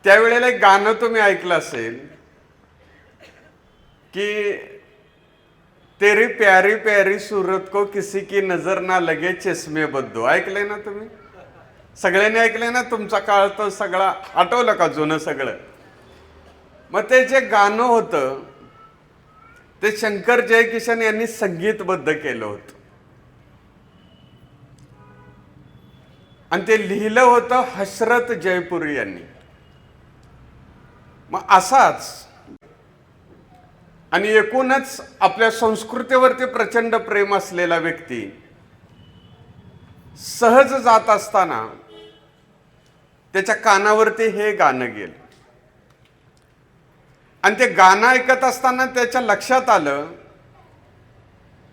त्यावेळेला एक गाणं तुम्ही ऐकलं असेल की तेरी प्यारी प्यारी सूरत को किसी की नजर ना लगे चष्मे बद्दू. ऐकलंय ना तुम्ही? सगळ्यांनी ऐकलंय ना? तुमचा काळ तो सगळा आठवलं का जुनं सगळं? मग ते जे गाणं होतं ते शंकर जयकिशन यांनी संगीतबद्ध केलं होतं आणि ते लिहिलं होतं हसरत जयपुरी यांनी. मग असाच आणि एकूणच आपल्या संस्कृतीवरती प्रचंड प्रेम असलेला व्यक्ती सहज जात असताना त्याच्या कानावरती हे गाणं गेलं आणि ते गाणं ऐकत असताना त्याच्या लक्षात आलं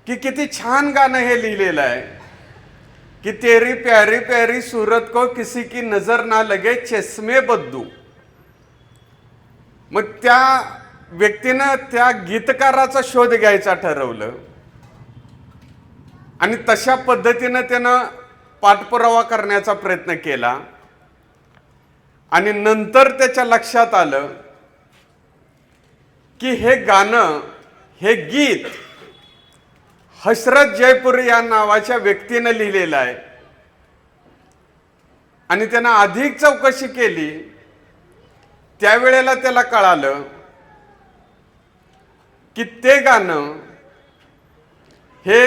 की किती छान गाणं हे लिहिलेलं आहे की तेरी प्यारी प्यारी सूरत को किसी की नजर ना लगे चष्मे बद्दू. मग त्या व्यक्तीनं त्या गीतकाराचा शोध घ्यायचा ठरवलं आणि तशा पद्धतीनं त्यानं पाठपुरावा करण्याचा प्रयत्न केला आणि नंतर त्याच्या लक्षात आलं की हे गाणं, हे गीत हसरत जयपुरी या नावाच्या व्यक्तीनं लिहिलेलं आहे. आणि त्यानं अधिक चौकशी केली. त्यावेळेला त्याला कळालं की ते गाणं हे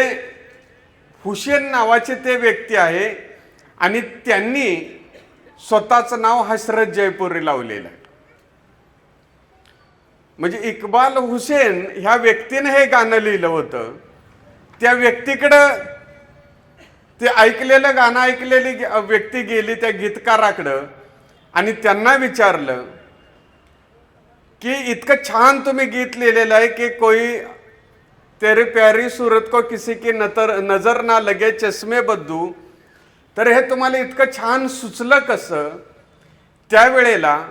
हुसेन नावाचे ते व्यक्ती आहे आणि त्यांनी स्वतःचं नाव हसरत जयपुरी लावलेलं आहे. म्हणजे इक्बाल हुसेन ह्या व्यक्तीने हे गाणं लिहिलं होतं. त्या व्यक्तीकडं ते ऐकलेलं गाणं ऐकलेली व्यक्ती गेली त्या गीतकाराकडं आणि त्यांना विचारलं की इतकं छान तुम्ही गीत लिहिलेलं आहे की कोई तेरी प्यारी सूरत को किसी की नजर ना लगे चष्मे बद्दू, तर हे तुम्हाला इतकं छान सुचलं कसं? त्यावेळेला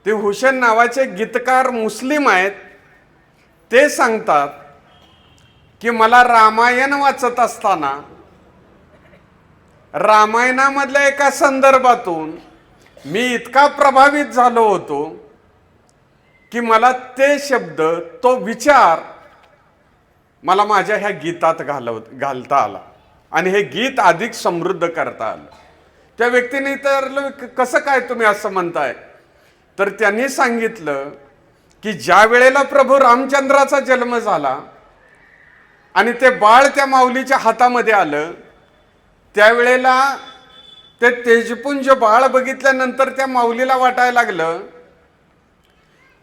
ते हुसेन नावाचे गीतकार मुस्लिम आहेत. ते सांगतात की मला रामायण वाचत असताना रामायणामधल्या एका संदर्भातून मी इतका प्रभावित झालो होतो की मला ते शब्द, तो विचार मला माझ्या ह्या गीतात घालता आला आणि हे गीत अधिक समृद्ध करता आलं. त्या व्यक्तीने तर कसं काय तुम्ही असं म्हणताय? तर त्यांनी सांगितलं की ज्या वेळेला प्रभू रामचंद्राचा जन्म झाला आणि ते बाळ त्या माऊलीच्या हातामध्ये आलं, त्यावेळेला ते तेजपुंज बाळ बघितल्यानंतर त्या माऊलीला वाटायला लागलं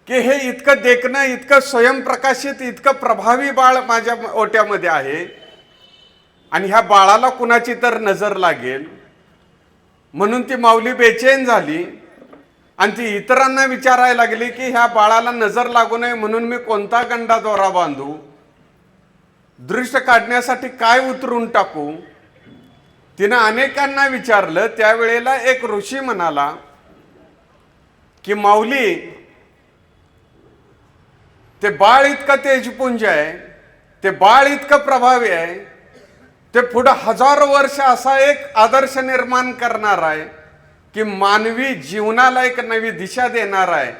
की हे इतकं देखणं, इतकं स्वयंप्रकाशित, इतकं प्रभावी बाळ माझ्या ओट्यामध्ये आहे आणि ह्या बाळाला कुणाची तर नजर लागेल. म्हणून ती माऊली बेचैन झाली आणि ती इतरांना विचारायला लागली की ह्या बाळाला नजर लागू नये म्हणून मी कोणता गंडा दोरा बांधू, दृष्ट काढण्यासाठी काय उतरून टाकू. तिनं अनेकांना विचारलं. त्यावेळेला एक ऋषी म्हणाला की माऊली, ते बाळ इतकं तेजपुंज आहे, ते बाळ इतकं प्रभावी आहे, ते पुढं हजारो वर्ष असा एक आदर्श निर्माण करणार आहे की मानवी जीवनाला एक नवी दिशा देणार आहे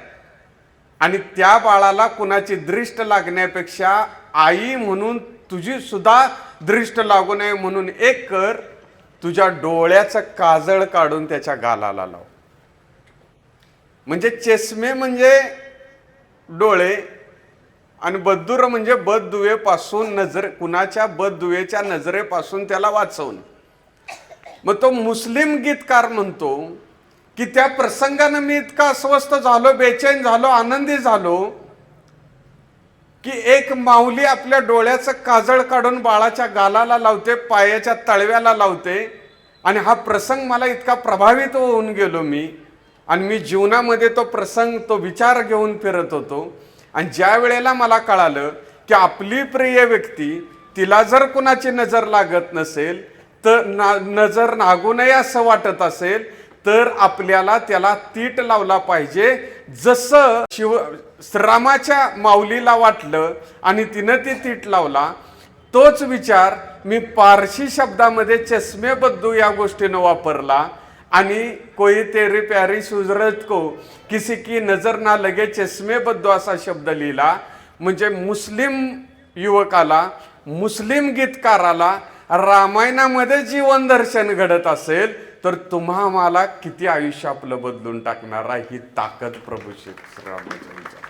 आणि त्या बाळाला कुणाची दृष्ट लागण्यापेक्षा आई म्हणून तुझी सुद्धा दृष्ट लागू नये म्हणून एक कर, तुझ्या डोळ्याचं काजळ काढून त्याच्या गालाला लाव. म्हणजे चष्मे म्हणजे डोळे आणि बद्दूर म्हणजे बददुवेपासून कुणाच्या बददुवेच्या नजरेपासून त्याला वाचवून. मग तो मुस्लिम गीतकार म्हणतो की त्या प्रसंगानं मी इतका अस्वस्थ झालो, बेचैन झालो, आनंदी झालो की एक माऊली आपल्या डोळ्याचं काजळ काढून बाळाच्या गालाला लावते, पायाच्या तळव्याला लावते आणि हा प्रसंग मला इतका प्रभावित होऊन गेलो मी आणि मी जीवनामध्ये तो प्रसंग, तो विचार घेऊन फिरत होतो. आणि ज्या वेळेला मला कळालं की आपली प्रिय व्यक्ती, तिला जर कुणाची नजर लागत नसेल, तर नजर लागू नये असं वाटत असेल, तर आपल्याला त्याला तीट लावला पाहिजे. जसं श्रीरामाच्या माऊलीला वाटलं आणि तिनं ती तीट लावला, तोच विचार मी पारशी शब्दामध्ये चष्मे बद्दू या गोष्टीनं वापरला आणि कोई तेरी प्यारी सूरत को किसी की नजर ना लगे चष्मे बद्दो असा शब्द लिहिला. म्हणजे मुस्लिम युवकाला, मुस्लिम गीतकाराला रामायणामध्ये जीवन दर्शन घडत असेल तर तुम्हा मला किती आयुष्य आपलं बदलून टाकणार आहे ही ताकद प्रभू श्री रामचंद्र.